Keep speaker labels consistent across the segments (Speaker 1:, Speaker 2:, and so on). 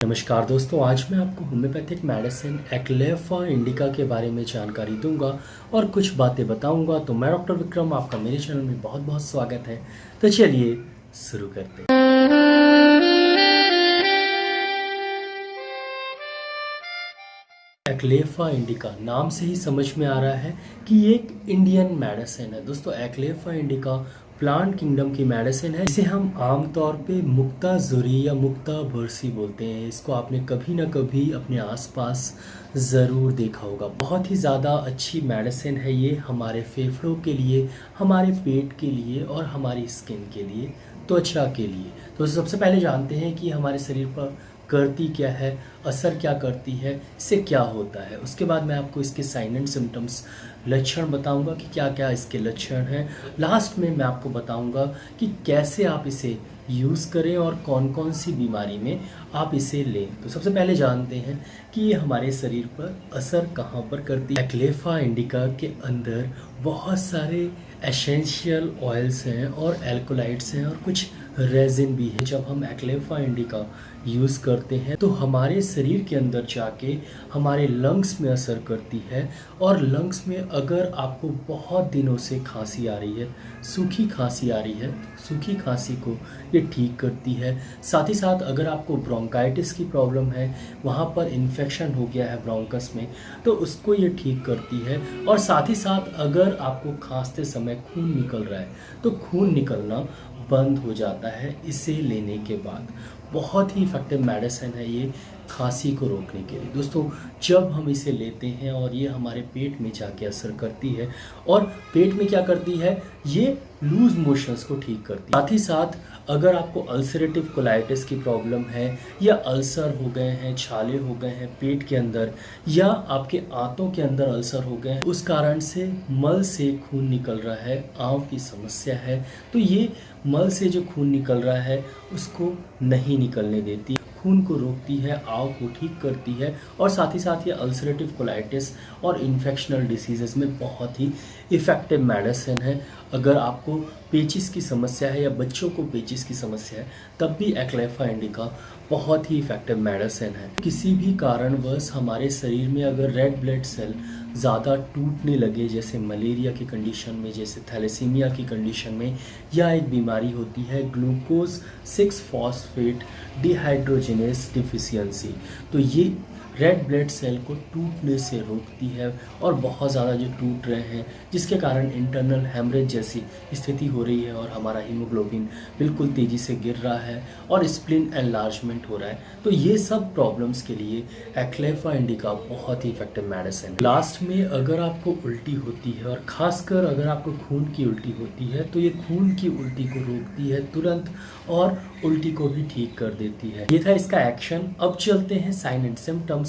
Speaker 1: नमस्कार दोस्तों, आज मैं आपको होम्योपैथिक मेडिसिन एक्लेफा इंडिका के बारे में जानकारी दूंगा और कुछ बातें बताऊंगा। तो मैं डॉक्टर विक्रम, आपका मेरे चैनल में बहुत बहुत स्वागत है। तो चलिए शुरू करते हैं। एक्लेफा इंडिका नाम से ही समझ में आ रहा है कि ये एक इंडियन मेडिसिन है। दोस्तों, एक्लेफा इंडिका प्लांट किंगडम की मेडिसिन है। इसे हम आमतौर पे मुक्ता जुरी या मुक्ता बरसी बोलते हैं। इसको आपने कभी ना कभी अपने आसपास ज़रूर देखा होगा। बहुत ही ज़्यादा अच्छी मेडिसिन है ये, हमारे फेफड़ों के लिए, हमारे पेट के लिए और हमारी स्किन के लिए, त्वचा के लिए। तो सबसे पहले जानते हैं कि हमारे शरीर पर करती क्या है, असर क्या करती है, इससे क्या होता है। उसके बाद मैं आपको इसके साइन एंड सिम्टम्स, लक्षण बताऊंगा कि क्या क्या इसके लक्षण हैं। लास्ट में मैं आपको बताऊंगा कि कैसे आप इसे यूज़ करें और कौन कौन सी बीमारी में आप इसे लें। तो सबसे पहले जानते हैं कि ये हमारे शरीर पर असर कहाँ पर करती है। एक्लेफा इंडिका के अंदर बहुत सारे एसेंशियल ऑयल्स हैं और एल्कोलाइड्स हैं और कुछ रेजिन भी है। जब हम एक्लेफा इंडिका यूज़ करते हैं तो हमारे शरीर के अंदर जाके हमारे लंग्स में असर करती है। और लंग्स में अगर आपको बहुत दिनों से खांसी आ रही है, सूखी खांसी आ रही है, सूखी खांसी को ये ठीक करती है। साथ ही साथ अगर आपको ब्रोंकाइटिस की प्रॉब्लम है, वहाँ पर इन्फेक्शन हो गया है ब्रोंकस में, तो उसको ये ठीक करती है। और साथ ही साथ अगर आपको खांसते समय खून निकल रहा है तो खून निकलना बंद हो जाता है इसे लेने के बाद। बहुत ही इफेक्टिव मेडिसिन है ये खांसी को रोकने के लिए। दोस्तों, जब हम इसे लेते हैं और ये हमारे पेट में जाके असर करती है, और पेट में क्या करती है, ये लूज मोशंस को ठीक करती है। साथ ही साथ अगर आपको अल्सरेटिव कोलाइटिस की प्रॉब्लम है, या अल्सर हो गए हैं, छाले हो गए हैं पेट के अंदर, या आपके आंतों के अंदर अल्सर हो गए हैं, उस कारण से मल से खून निकल रहा है, आंव की समस्या है, तो ये मल से जो खून निकल रहा है उसको नहीं निकलने देती, खून को रोकती है, आव को ठीक करती है। और साथ ही साथ ये अल्सरेटिव कोलाइटिस और इन्फेक्शनल डिसीजेस में बहुत ही इफ़ेक्टिव मेडिसिन है। अगर आपको पेचिस की समस्या है या बच्चों को पेचिस की समस्या है, तब भी एक्लेफा इंडिका बहुत ही इफ़ेक्टिव मेडिसिन है। किसी भी कारणवश हमारे शरीर में अगर रेड ब्लड सेल ज़्यादा टूटने लगे, जैसे मलेरिया की कंडीशन में, जैसे थैलेसीमिया की कंडीशन में, या एक बीमारी होती है ग्लूकोज 6 फॉस्फेट डिहाइड्रोजिनेस डिफिशियंसी, तो ये रेड ब्लड सेल को टूटने से रोकती है। और बहुत ज़्यादा जो टूट रहे हैं, जिसके कारण इंटरनल हेमरेज जैसी स्थिति हो रही है और हमारा हीमोग्लोबिन बिल्कुल तेज़ी से गिर रहा है और स्प्लीन एनलार्जमेंट हो रहा है, तो ये सब प्रॉब्लम्स के लिए एक्लेफा इंडिका बहुत ही इफेक्टिव मेडिसिन है। लास्ट में अगर आपको उल्टी होती है, और ख़ासकर अगर आपको खून की उल्टी होती है, तो ये खून की उल्टी को रोकती है तुरंत और उल्टी को भी ठीक कर देती है। ये था इसका एक्शन। अब चलते हैं साइन एंड सिम्टम्स,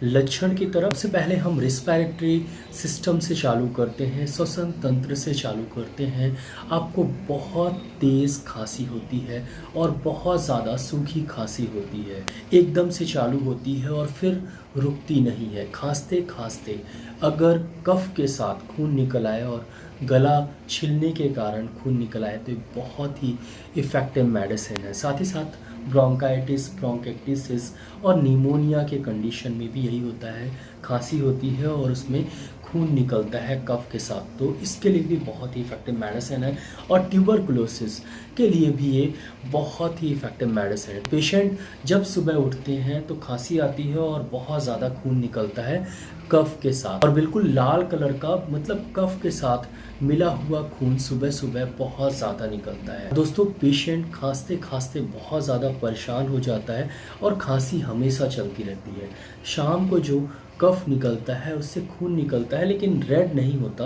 Speaker 1: लक्षण की तरफ। से पहले हम रिस्पिरेटरी सिस्टम से चालू करते हैं, श्वसन तंत्र से चालू करते हैं। आपको बहुत तेज़ खांसी होती है और बहुत ज़्यादा सूखी खांसी होती है, एकदम से चालू होती है और फिर रुकती नहीं है। खांसते खांसते अगर कफ के साथ खून निकल आए और गला छिलने के कारण खून निकल आए, तो ये बहुत ही इफ़ेक्टिव मेडिसिन है। साथ ही साथ ब्रोंकाइटिस, ब्रोंकेक्टिसिस और निमोनिया के कंडीशन में भी यही होता है, खांसी होती है और उसमें खून निकलता है कफ के साथ, तो इसके लिए भी बहुत ही इफेक्टिव मेडिसिन है। और ट्यूबरकुलोसिस के लिए भी ये बहुत ही इफेक्टिव मेडिसिन है। पेशेंट जब सुबह उठते हैं तो खांसी आती है और बहुत ज़्यादा खून निकलता है कफ के साथ, और बिल्कुल लाल कलर का, मतलब कफ के साथ मिला हुआ खून सुबह सुबह बहुत ज़्यादा निकलता है। दोस्तों, पेशेंट खांसते खांसते बहुत ज़्यादा परेशान हो जाता है और खांसी हमेशा चलती रहती है। शाम को जो कफ निकलता है उससे खून निकलता है, लेकिन रेड नहीं होता,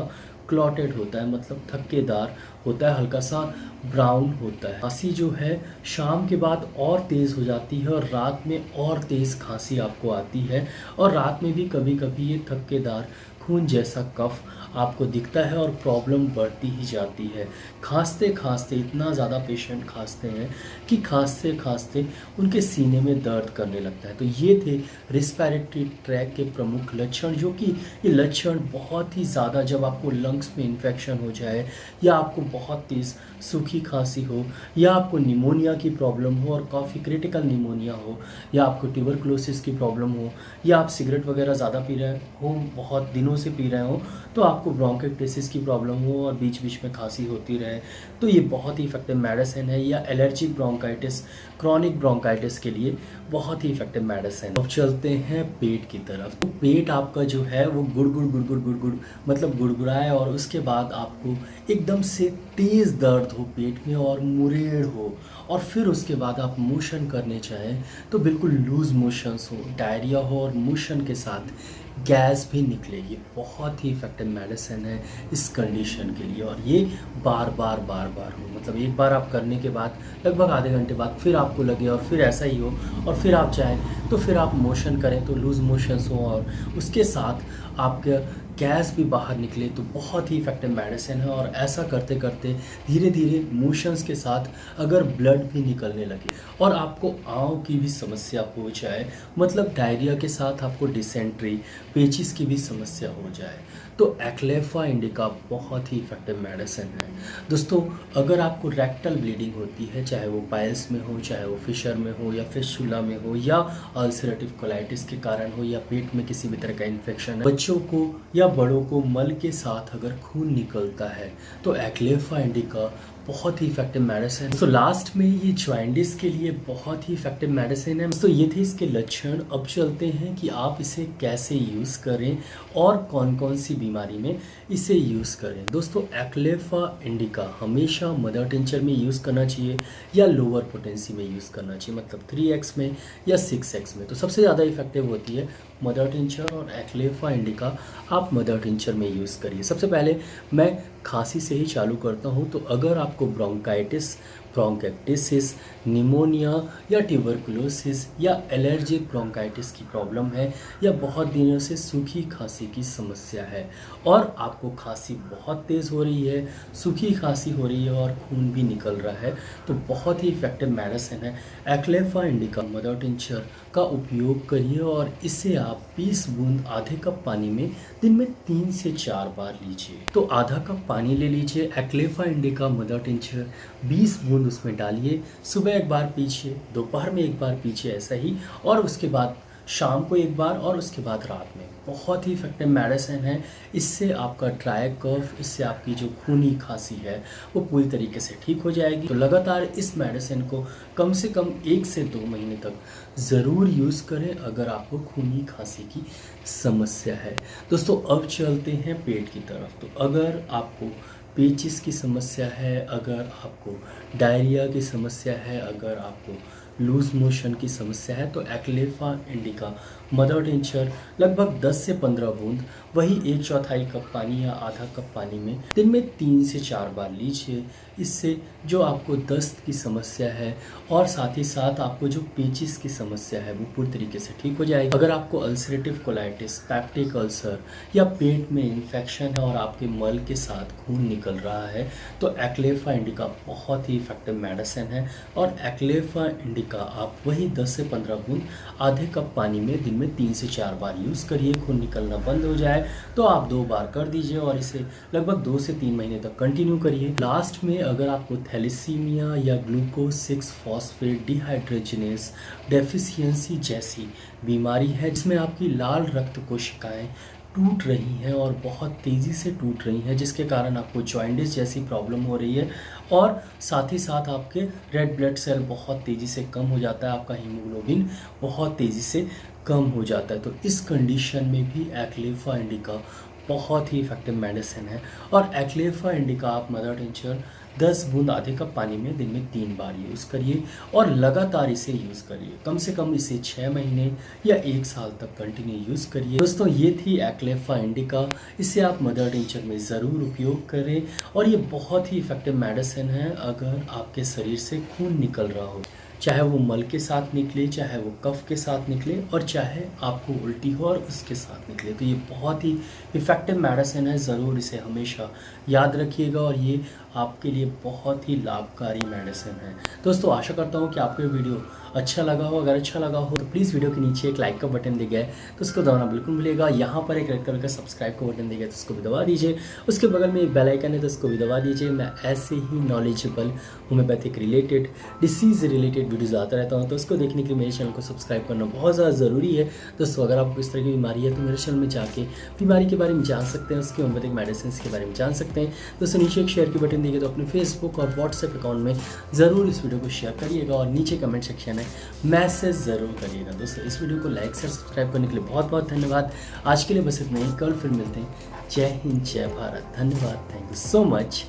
Speaker 1: क्लॉटेड होता है, मतलब थक्केदार होता है, हल्का सा ब्राउन होता है। खांसी जो है शाम के बाद और तेज़ हो जाती है और रात में और तेज़ खांसी आपको आती है, और रात में भी कभी कभी ये थक्केदार खून जैसा कफ आपको दिखता है और प्रॉब्लम बढ़ती ही जाती है। खांसते खांसते इतना ज़्यादा पेशेंट खांसते हैं कि खांसते खांसते उनके सीने में दर्द करने लगता है। तो ये थे रिस्पिरेटरी ट्रैक के प्रमुख लक्षण, जो कि ये लक्षण बहुत ही ज़्यादा जब आपको लंग्स में इन्फेक्शन हो जाए, या आपको बहुत तेज़ सूखी खांसी हो, या आपको निमोनिया की प्रॉब्लम हो और काफ़ी क्रिटिकल निमोनिया हो, या आपको ट्यूबरकुलोसिस की प्रॉब्लम हो, या आप सिगरेट वगैरह ज़्यादा पी रहे हो, बहुत दिनों से पी रहे हो, तो आपको ब्रोंकाइटिस की प्रॉब्लम हो और बीच बीच में खांसी होती रहे, तो ये बहुत ही इफेक्टिव मेडिसिन है। या एलर्जिक ब्रोंकाइटिस, क्रॉनिक ब्रोंकाइटिस के लिए बहुत ही इफेक्टिव मेडिसिन। अब चलते हैं पेट की तरफ। तो पेट आपका जो है वो गुड़गुड़ गुड़गुड़ गुड़गुड़ मतलब गुड़गुड़ाए, और उसके बाद आपको एकदम से तेज़ दर्द हो पेट में और मुरेड़ हो, और फिर उसके बाद आप मोशन करने चाहें तो बिल्कुल लूज़ मोशंस हो, डायरिया हो और मोशन के साथ गैस भी निकले। ये बहुत ही इफेक्टिव मेडिसिन है इस कंडीशन के लिए, और ये बार बार हो, मतलब एक बार आप करने के बाद लगभग आधे घंटे बाद फिर आपको लगे और फिर ऐसा ही हो, और फिर आप चाहें तो फिर आप मोशन करें तो लूज़ मोशंस हो और उसके साथ आपका गैस भी बाहर निकले, तो बहुत ही इफेक्टिव मेडिसिन है। और ऐसा करते करते धीरे धीरे मोशंस के साथ अगर ब्लड भी निकलने लगे और आपको आंव की भी समस्या हो जाए, मतलब डायरिया के साथ आपको डिसेंट्री, पेचिस की भी समस्या हो जाए, तो एक्लेफा इंडिका बहुत ही इफेक्टिव मेडिसिन है। दोस्तों, अगर आपको रेक्टल ब्लीडिंग होती है, चाहे वो पाइल्स में हो, चाहे वो फिशर में हो, या फिस्टुला में हो, या अल्सरेटिव कोलाइटिस के कारण हो, या पेट में किसी भी तरह का इन्फेक्शन है, बच्चों को या बड़ों को मल के साथ अगर खून निकलता है, तो एक्लेफा इंडिका बहुत ही इफेक्टिव मेडिसिन है। तो लास्ट में ये जॉइंटिस के लिए बहुत ही इफेक्टिव मेडिसिन है। तो ये थे इसके लक्षण। अब चलते हैं कि आप इसे कैसे यूज़ करें और कौन कौन सी बीमारी में इसे यूज़ करें। दोस्तों, एक्लेफा इंडिका हमेशा मदर टिंचर में यूज़ करना चाहिए या लोअर पोटेंसी में यूज़ करना चाहिए, मतलब 3x में या 6x में। तो सबसे ज़्यादा इफेक्टिव होती है मदर टिंचर, और एक्लेफा इंडिका आप मदर टिंचर में यूज़ करिए। सबसे पहले मैं खांसी से ही चालू करता हूँ। तो अगर आपको ब्रोंकाइटिस, ब्रोंकाइटिस, निमोनिया या ट्यूबरकुलोसिस या एलर्जिक ब्रोंकाइटिस की प्रॉब्लम है, या बहुत दिनों से सूखी खांसी की समस्या है, और आपको खांसी बहुत तेज़ हो रही है, सूखी खांसी हो रही है और खून भी निकल रहा है, तो बहुत ही इफेक्टिव मेडिसिन है एक्लेफा इंडिका मदर टिंचर का उपयोग करिए। और इसे आप 20 बूंद आधे कप पानी में दिन में 3 से 4 बार लीजिए। तो आधा कप पानी ले लीजिए, एक्लेफा इंडिका मदर टिंचर 20 बूंद उसमें डालिए, सुबह एक बार पीजिए, दोपहर में एक बार पीजिए ऐसा ही, और उसके बाद शाम को एक बार, और उसके बाद रात में। बहुत ही इफेक्टिव मेडिसिन है। इससे आपका ड्राई कफ, इससे आपकी जो खूनी खांसी है वो पूरी तरीके से ठीक हो जाएगी। तो लगातार इस मेडिसिन को कम से कम 1 से 2 महीने तक ज़रूर यूज़ करें अगर आपको खूनी खांसी की समस्या है। दोस्तों, अब चलते हैं पेट की तरफ। तो अगर आपको पेचिस की समस्या है, अगर आपको डायरिया की समस्या है, अगर आपको लूज़ मोशन की समस्या है, तो एक्लेफा इंडिका मदर टिंचर लगभग 10 से 15 बूंद, वही 1/4 कप पानी या आधा कप पानी में दिन में 3 से 4 बार लीजिए। इससे जो आपको दस्त की समस्या है और साथ ही साथ आपको जो पेचिस की समस्या है वो पूरी तरीके से ठीक हो जाएगी। अगर आपको अल्सरेटिव कोलाइटिस, पैप्टिक अल्सर या पेट में इन्फेक्शन है और आपके मल के साथ खून निकल रहा है, तो एक्लेफा इंडिका बहुत ही इफेक्टिव मेडिसिन है। और एक्लेफा इंडिका आप वही 10 से 15 बूंद आधे कप पानी में दिन में 3 से 4 बार यूज़ करिए। खून निकलना बंद हो जाए तो आप 2 बार कर दीजिए, और इसे लगभग 2 से 3 महीने तक कंटिन्यू करिए। लास्ट में अगर आपको थैलेसीमिया या ग्लूकोज 6 फॉस्फेट डिहाइड्रोजनेस डेफिशिएंसी जैसी बीमारी है, जिसमें आपकी लाल रक्त कोशिकाएं टूट रही हैं और बहुत तेज़ी से टूट रही हैं, जिसके कारण आपको जॉइंटिस जैसी प्रॉब्लम हो रही है, और साथ ही साथ आपके रेड ब्लड सेल बहुत तेज़ी से कम हो जाता है, आपका हीमोग्लोबिन बहुत तेज़ी से कम हो जाता है, तो इस कंडीशन में भी एक्लेफा इंडिका बहुत ही इफेक्टिव मेडिसिन है। और एक्लेफा इंडिका आप मदर टिंचर 10 बूंद आधे कप पानी में दिन में 3 बार यूज़ करिए, और लगातार इसे यूज़ करिए। कम से कम इसे 6 महीने या 1 साल तक कंटिन्यू यूज़ करिए। दोस्तों, ये थी एक्लेफा इंडिका। इसे आप मदर टिंचर में ज़रूर उपयोग करें, और ये बहुत ही इफेक्टिव मेडिसिन है अगर आपके शरीर से खून निकल रहा हो। चाहे वो मल के साथ निकले, चाहे वो कफ के साथ निकले, और चाहे आपको उल्टी हो और उसके साथ निकले। तो ये बहुत ही इफ़ेक्टिव मेडिसिन है, ज़रूर इसे हमेशा याद रखिएगा और ये आपके लिए बहुत ही लाभकारी मेडिसिन है। दोस्तों आशा करता हूँ कि आपको ये वीडियो अच्छा लगा हो। अगर अच्छा लगा हो तो प्लीज़ वीडियो के नीचे एक लाइक का बटन दिया गया है तो उसको दबाना बिल्कुल भूलिएगा। यहाँ पर एक रेड कलर का सब्सक्राइब का बटन दिया गया है तो उसको भी दबा दीजिए। उसके बगल में एक बेल आइकन है तो उसको भी दबा दीजिए। मैं ऐसे ही knowledgeable homeopathic related, disease related videos आता रहता हूँ, तो उसको देखने के लिए मेरे चैनल को सब्सक्राइब करना बहुत ज़्यादा ज़रूरी है। दोस्तों अगर आपको इस तरह की बीमारी है तो मेरे चैनल में जाके बीमारी के बारे में जान सकते हैं, उसके होम्योपैथिक मेडिसिन के बारे में जान सकते हैं। दोस्तों नीचे एक शेयर की बटन दी गई तो अपने फेसबुक और व्हाट्सएप अकाउंट में ज़रूर इस वीडियो को शेयर करिएगा और नीचे कमेंट सेक्शन है मैसेज ज़रूर करिएगा। दोस्तों इस वीडियो को लाइक शेयर सब्सक्राइब करने के लिए बहुत बहुत धन्यवाद। आज के लिए बस इतना ही, कल फिर मिलते हैं। जय हिंद, जय भारत, धन्यवाद, थैंक यू सो मच।